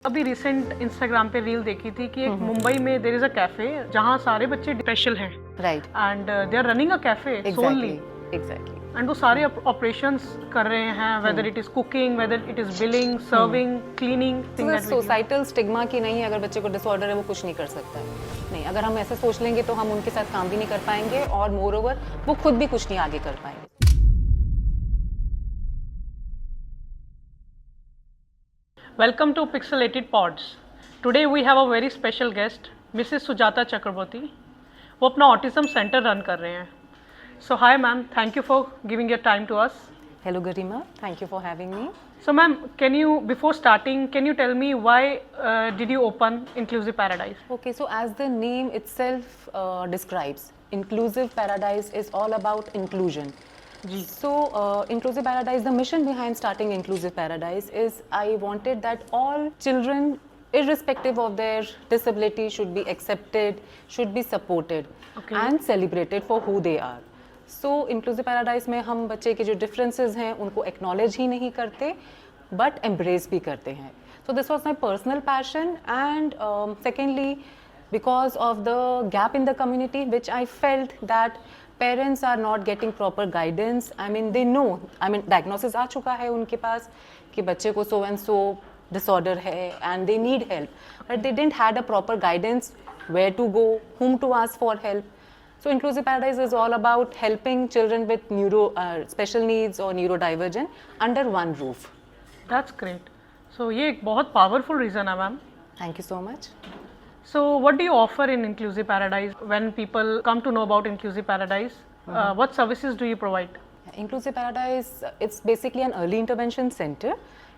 अभी recent Instagram पे reel देखी थी कि एक मुंबई में देयर इज अ कैफे जहाँ सारे बच्चे स्पेशल हैं, right, and they are running a cafe solely, exactly and वो सारे ऑपरेशंस कर रहे हैं, whether it is cooking, whether it is billing, serving, cleaning. Societal stigma की नहीं, अगर बच्चे को डिसऑर्डर है वो कुछ नहीं कर सकता है। नहीं, अगर हम ऐसे सोच लेंगे तो हम उनके साथ काम भी नहीं कर पाएंगे और मोर ओवर वो खुद भी कुछ नहीं आगे कर पाएंगे। Welcome to Pixelated Pods. Today we have a very special guest, Mrs. Sujata Chakraborty. वो अपना ऑटिज्म सेंटर रन कर रहे हैं. So hi ma'am, thank you for giving your time to us. Hello Garima, thank you for having me. So ma'am, before starting, can you tell me why did you open Inclusive Paradise? Okay, so as the name itself describes, Inclusive Paradise is all about inclusion. So Inclusive Paradise, the mission behind starting Inclusive Paradise is I wanted that all children, irrespective of their disability, should be accepted, should be supported, and celebrated for who they are. So Inclusive Paradise में हम बच्चे के जो differences हैं उनको acknowledge ही नहीं करते but embrace भी करते हैं. So this was my personal passion, and secondly, because of the gap in the community which I felt that parents are not getting proper guidance. I mean, they know, diagnosis आ चुका है उनके पास कि बच्चे को so and so disorder है and they need help, but they didn't had a proper guidance where to go, whom to ask for help. So Inclusive Paradise is all about helping children with special needs or neurodivergent under one roof. That's great. So ये एक बहुत powerful reason है ma'am. Thank you so much. So what do you offer in Inclusive Paradise? When people come to know about Inclusive Paradise, what services do you provide? Inclusive Paradise, it's basically an early intervention center.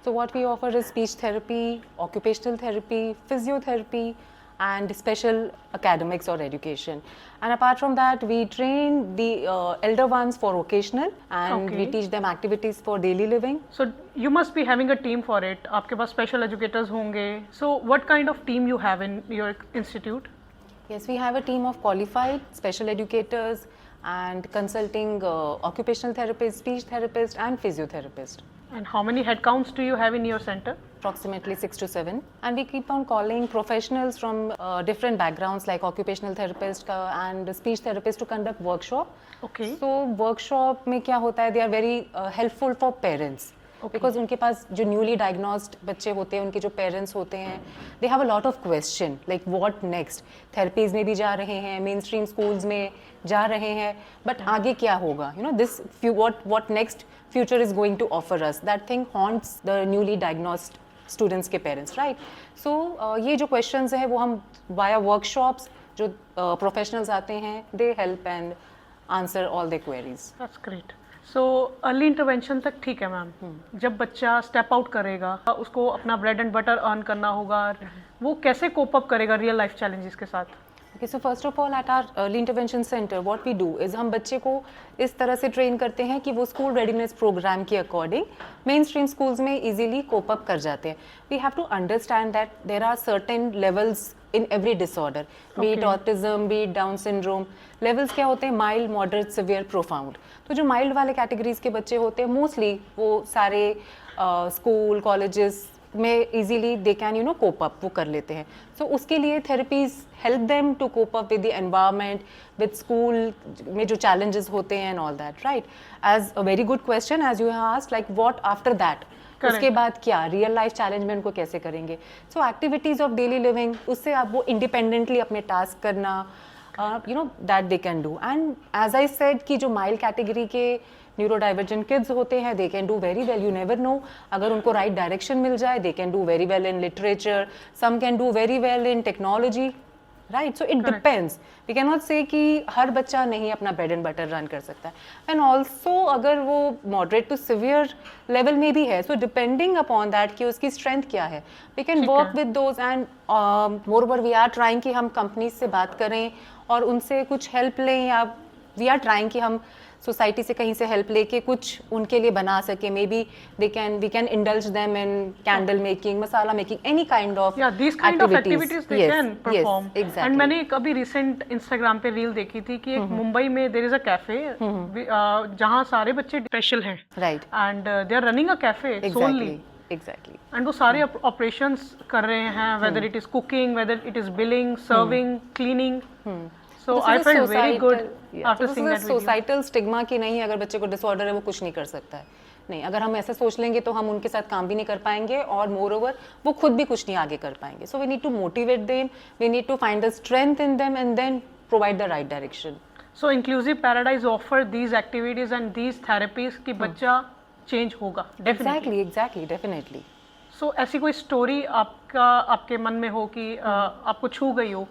So what we offer is speech therapy, occupational therapy, physiotherapy, and special academics or education. And apart from that, we train the elder ones for vocational, and we teach them activities for daily living. So you must be having a team for it. आपके पास special educators होंगे. So what kind of team you have in your institute? Yes, we have a team of qualified special educators and consulting occupational therapists, speech therapists, and physiotherapists. And how many headcounts do you have in your center? Approximately 6 to 7, and we keep on calling professionals from different backgrounds like occupational therapists and speech therapists to conduct workshop. Okay. So workshop में क्या होता है, they are very helpful for parents. Because उनके पास जो newly diagnosed बच्चे होते हैं, उनके जो parents होते हैं, they have a lot of question like what next. Therapies में भी जा रहे हैं, mainstream schools में जा रहे हैं, but आगे क्या होगा? You know, what next future is going to offer us. That thing haunts the newly diagnosed students के parents, right? So ये जो questions हैं वो हम via workshops जो professionals आते हैं, they help and answer all their queries. That's great. So early intervention तक ठीक है मैम. जब बच्चा step out करेगा, उसको अपना bread and butter earn करना होगा, वो कैसे cope up करेगा real life challenges के साथ? Okay, so first of all at our early intervention center what we do is हम बच्चे को इस तरह से train करते हैं कि वो school readiness program के according mainstream schools में easily cope up कर जाते हैं. We have to understand that there are certain levels in every disorder, be it autism, be it Down syndrome. Levels क्या होते हैं? Mild, moderate, severe, profound. तो जो mild वाले categories के बच्चे होते हैं mostly वो सारे school, colleges में easily they can cope up, वो कर लेते हैं. So उसके लिए therapies help them to cope up with the environment, with school में जो challenges होते हैं and all that, right? As a very good question as you have asked, like what after that? उसके बाद क्या रियल लाइफ चैलेंज में उनको कैसे करेंगे? So activities of daily living, उससे आप वो इंडिपेंडेंटली अपने टास्क करना, that they can do. And as I said कि जो माइल्ड कैटेगरी के न्यूरोडाइवर्जेंट किड्स होते हैं they can do very well. You never know, अगर उनको राइट डायरेक्शन मिल जाए they can do very well in literature, some can do very well in technology, right? So it depends. We can not say कि हर बच्चा नहीं अपना bread and butter run कर सकता है. एंड ऑल्सो अगर वो मॉडरेट टू सिवियर लेवल में भी है, सो डिपेंडिंग अपॉन दैट कि उसकी स्ट्रेंथ क्या है, we can work with those. And moreover we are trying कि हम कंपनीज से बात करें और उनसे कुछ हेल्प लें, या वी आर ट्राइंग कि हम सोसाइटी से कहीं से हेल्प लेके कुछ उनके लिए बना सके. Maybe we can indulge them in candle making, masala making, any kind of activities they can perform. And मैंने एक अभी रिसेंट इंस्टाग्राम पे रील देखी थी कि एक मुंबई में देयर इज अ कैफे जहाँ सारे बच्चे स्पेशल हैं, right, and they are running a cafe solely, exactly and वो सारे ऑपरेशंस कर रहे हैं, whether it is cooking, whether it is billing, serving, cleaning. So I felt very good after seeing that video. Societal stigma की नहीं, अगर बच्चे को डिसऑर्डर है वो कुछ नहीं कर सकता है. नहीं, अगर हम ऐसे सोच लेंगे तो हम उनके साथ काम भी नहीं कर पाएंगे और मोर ओवर वो खुद भी कुछ नहीं आगे कर पाएंगे. So we need to motivate them, we need to find the strength in them and then provide the right direction. So inclusive paradise offer these activities and these therapies कि बच्चा चेंज होगा डेफिनेटली. Exactly definitely. सो ऐसी कोई story आपके मन में हो कि आपको छू गई हो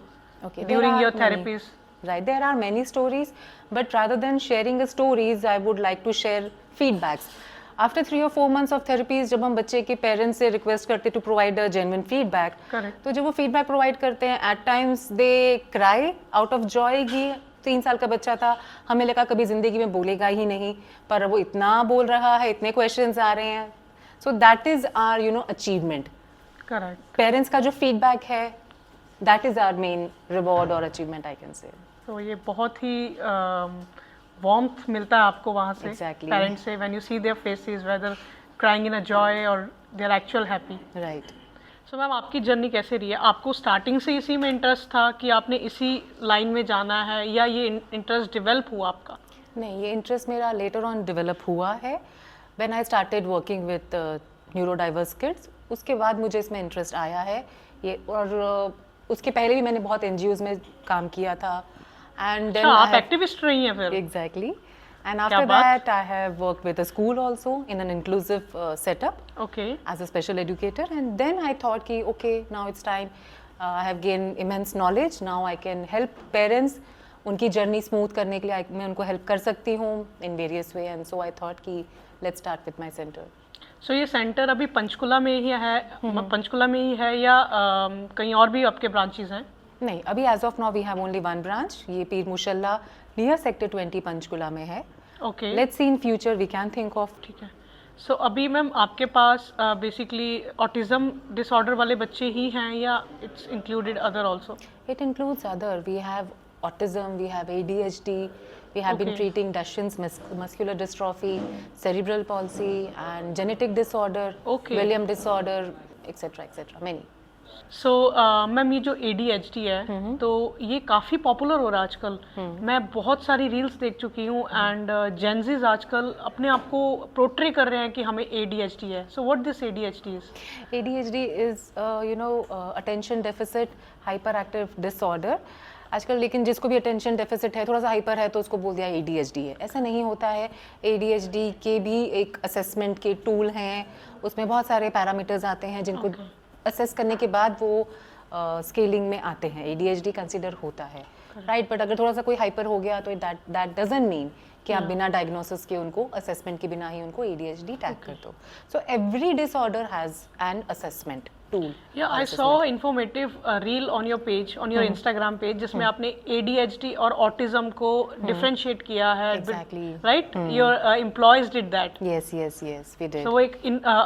Okay, during your therapies? Right, there are many stories, but rather than sharing the stories, I would like to share feedbacks. After 3 or 4 months of therapies, जब हम बच्चे के पेरेंट्स से रिक्वेस्ट करते to provide a genuine feedback, Correct. तो जब वो feedback provide करते हैं, at times they cry out of joy कि 3 साल का बच्चा था, हमें लगा कभी जिंदगी में बोलेगा ही नहीं, पर वो इतना बोल रहा है, इतने क्वेश्चंस आ रहे हैं. So that is our achievement. Correct. Parents का जो फीडबैक है, that is our main reward or achievement, I can say. तो ये बहुत ही वार्मथ मिलता है आपको वहाँ से Exactly. पेरेंट्स से, when you see their faces whether crying in a joy और they are actual happy. Right. So ma'am आपकी जर्नी कैसे रही है? आपको स्टार्टिंग से इसी में इंटरेस्ट था कि आपने इसी लाइन में जाना है, या ये इंटरेस्ट डेवलप हुआ आपका? नहीं, ये इंटरेस्ट मेरा लेटर ऑन डेवलप हुआ है when I started working with neuro diverse kids. उसके बाद मुझे इसमें इंटरेस्ट आया है ये, और उसके पहले भी मैंने बहुत एनजीओज में काम किया था. एंड देन आप एक्टिविस्ट रही हैं फिर? Exactly. And after that, I have worked with a school also in an inclusive setup okay. as a special educator. And then I thought, ki, okay, now it's time. I have gained immense knowledge. Now I can help parents. उनकी journey smooth करने के लिए मैं उनको help कर सकती हूँ in various way. And so I thought कि let's start with my center. सो ये सेंटर अभी पंचकुला में ही है, पंचकुला में ही है, या कहीं और भी आपके ब्रांचेस हैं? नहीं, अभी as of now we have only one branch. ये पीर मुशल्ला नियर सेक्टर 20 पंचकुला में है. Okay. Let's see in future we can think of. ठीक है. सो अभी मैम आपके पास बेसिकली ऑटिज्म डिसऑर्डर वाले बच्चे ही हैं, या it's included other also? It includes other. We have autism, we have ADHD, we have been Okay. treating Duchenne's muscular dystrophy, cerebral palsy, and genetic disorder, Okay. Williams disorder, etc. Many. So ma'am ये जो ADHD है, तो ये काफ़ी popular हो रहा है आजकल. मैं बहुत सारी रील्स देख चुकी हूँ, एंड जेंजीज आजकल अपने आप को प्रोट्रे कर रहे हैं कि हमें ADHD है. So what this ADHD is? ADHD is, attention deficit hyperactive disorder. आजकल लेकिन जिसको भी अटेंशन डेफिसिट है, थोड़ा सा हाइपर है, तो उसको बोल दिया ADHD है. ऐसा नहीं होता है. ADHD के भी एक असेसमेंट के टूल हैं, उसमें बहुत सारे पैरामीटर्स आते हैं जिनको असेस करने के बाद वो स्केलिंग में आते हैं. ADHD कंसिडर होता है, राइट. बट अगर थोड़ा सा कोई हाइपर हो गया तो दैट डजंट मीन कि आप बिना डायग्नोसिस के उनको, असेसमेंट के बिना ही उनको ADHD टैग कर दो. So every disorder has an assessment tool. Yeah, I saw informative reel on your page, on your Instagram page, जिसमें आपने ADHD और autism को differentiate किया है. Exactly. Right? Your employees did that. Yes, we did. So वो एक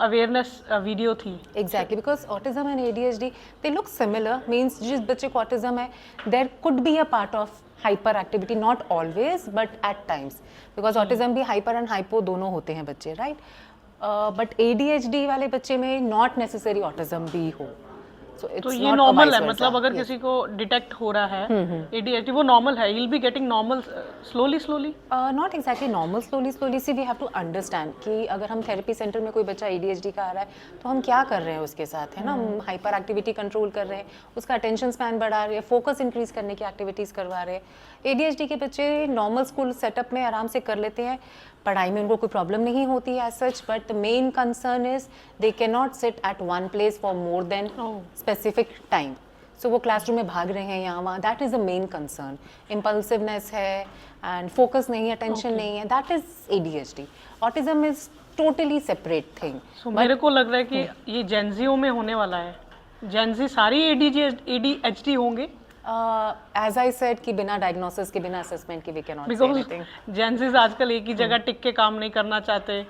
awareness video थी. Exactly, because autism and ADHD, they look similar. Means जिस बच्चे को autism है, there could be a part of hyperactivity, not always, but at times. Because autism भी hyper and hypo दोनों होते हैं बच्चे, right? बट ADHD वाले बच्चे में नॉट नेसेसरी ऑटिज्म भी हो. तो ये नॉर्मल है, मतलब अगर किसी को डिटेक्ट हो रहा है ADHD, वो नॉर्मल है. He'll be getting normal slowly. Not exactly normal, slowly. See we have to understand कि अगर हम थेरेपी सेंटर में कोई बच्चा ADHD का आ रहा है तो हम क्या कर रहे हैं उसके साथ, है ना. हम हाइपर एक्टिविटी कंट्रोल कर रहे हैं, उसका अटेंशन स्पैन बढ़ा रहे हैं, फोकस इंक्रीज करने की एक्टिविटीज़ करवा रहे हैं. ADHD के बच्चे नॉर्मल स्कूल सेटअप में आराम से कर लेते हैं, पढ़ाई में उनको कोई प्रॉब्लम नहीं होती है as such. But the main concern is they can not sit at one place for more than specific time. So वो क्लासरूम में भाग रहे हैं यहाँ वहाँ, that is the main concern. Impulsiveness है एंड फोकस नहीं है, अटेंशन नहीं है, that is ADHD. Autism is totally separate thing. So मेरे को लग रहा है कि ये जेंजियों में होने वाला है. जेंजी सारी ADHD होंगे. As I said कि बिना डायग्नोसिस के, बिना असेसमेंट के we cannot say anything. Because Gen Zs आजकल एक ही जगह टिक के काम नहीं करना चाहते.